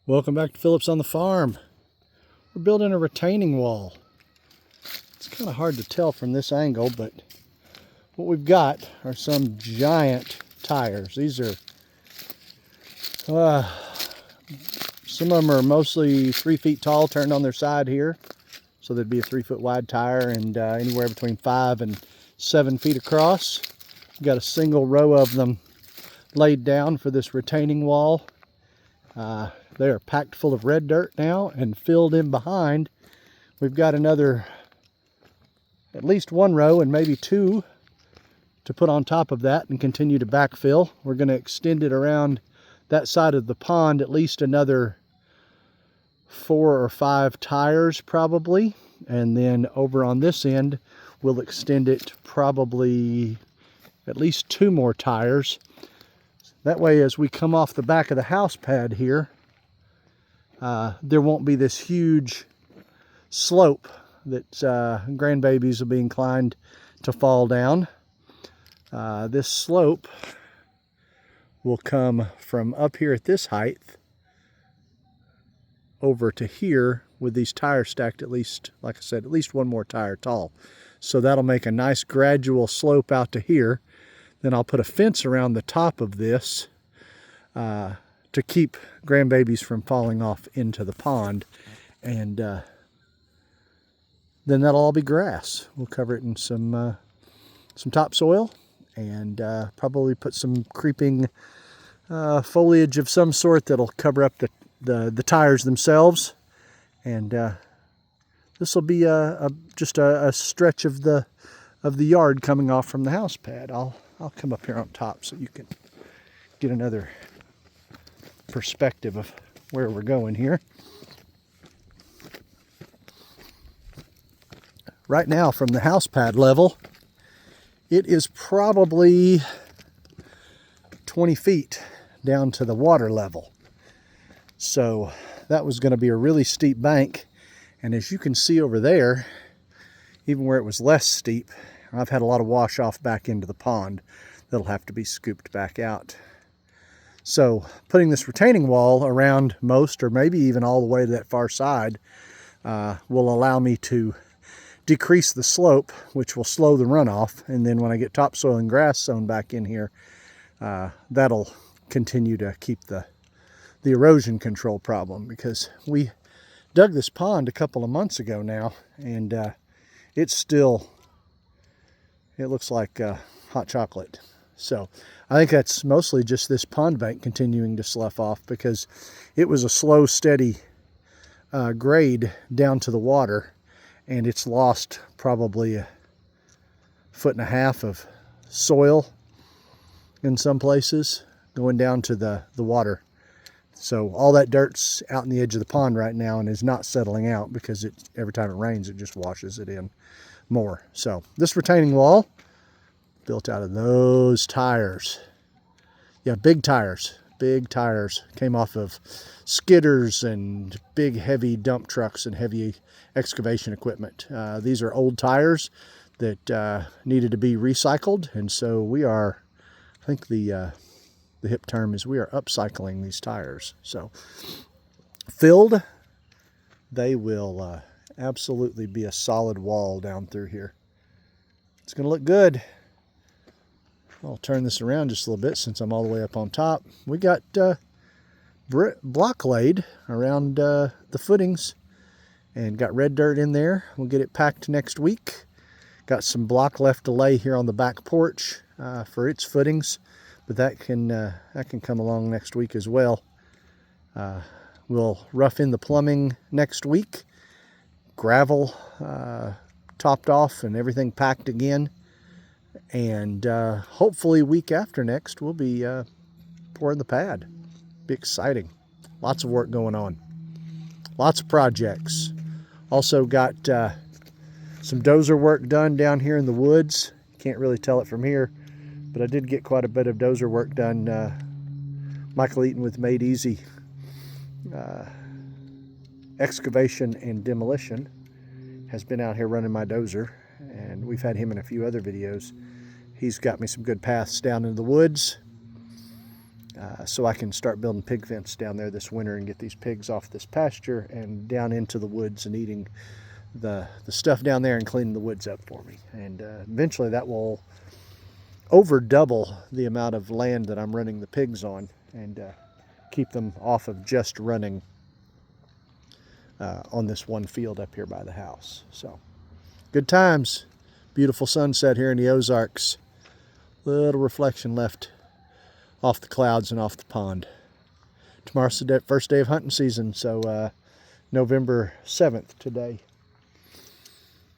Welcome back to Phillips on the Farm. We're building a retaining wall. It's kind of hard to tell from this angle, but what we've got are some giant tires. These are, some of them are mostly 3 feet tall, turned on their side here. So there'd be a 3 foot wide tire and anywhere between 5 and 7 feet across. We've got a single row of them laid down for this retaining wall. They are packed full of red dirt now and filled in behind. We've got another, at least one row and maybe two to put on top of that and continue to backfill. We're going to extend it around that side of the pond at least another 4 or 5 tires probably. And then over on this end, we'll extend it probably at least 2 more tires. That way, as we come off the back of the house pad here, there won't be this huge slope that grandbabies will be inclined to fall down. This slope will come from up here at this height over to here with these tires stacked at least, like I said, at least 1 more tire tall. So that'll make a nice gradual slope out to here. Then I'll put a fence around the top of this to keep grandbabies from falling off into the pond. And then that'll all be grass. We'll cover it in some topsoil and probably put some creeping foliage of some sort that'll cover up the tires themselves. And this will be just a stretch of the yard coming off from the house pad. I'll come up here on top so you can get another perspective of where we're going here. Right now from the house pad level, it is probably 20 feet down to the water level. So that was going to be a really steep bank. And as you can see over there, even where it was less steep, I've had a lot of wash off back into the pond that'll have to be scooped back out. So putting this retaining wall around most, or maybe even all the way to that far side, will allow me to decrease the slope, which will slow the runoff. And then when I get topsoil and grass sown back in here, that'll continue to keep the erosion control problem, because we dug this pond a couple of months ago now, and it looks like hot chocolate. So I think that's mostly just this pond bank continuing to slough off, because it was a slow, steady grade down to the water, and it's lost probably 1.5 feet of soil in some places going down to the water. So all that dirt's out in the edge of the pond right now and is not settling out, because every time it rains, it just washes it in more. So this retaining wall, built out of those tires. Yeah, big tires. Big tires. Came off of skidders and big heavy dump trucks and heavy excavation equipment. These are old tires that needed to be recycled, and so we are, I think the hip term is, we are upcycling these tires. So filled, they will absolutely be a solid wall down through here. It's going to look good. I'll turn this around just a little bit since I'm all the way up on top. We got block laid around the footings and got red dirt in there. We'll get it packed next week. Got some block left to lay here on the back porch for its footings, but that can come along next week as well. We'll rough in the plumbing next week. Gravel topped off and everything packed again. And hopefully week after next, we'll be pouring the pad. Be exciting. Lots of work going on. Lots of projects. Also got some dozer work done down here in the woods. Can't really tell it from here, but I did get quite a bit of dozer work done. Michael Eaton with Made Easy Excavation and Demolition has been out here running my dozer, and we've had him in a few other videos. He's got me some good paths down in the woods. so I can start building pig fence down there this winter and get these pigs off this pasture and down into the woods and eating the stuff down there and cleaning the woods up for me. And eventually that will over double the amount of land that I'm running the pigs on, and keep them off of just running on this one field up here by the house. So good times. Beautiful sunset here in the Ozarks. Little reflection left off the clouds and off the pond. Tomorrow's the first day of hunting season, so November 7th today.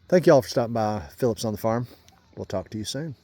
Thank you all for stopping by Phillips on the Farm. We'll talk to you soon.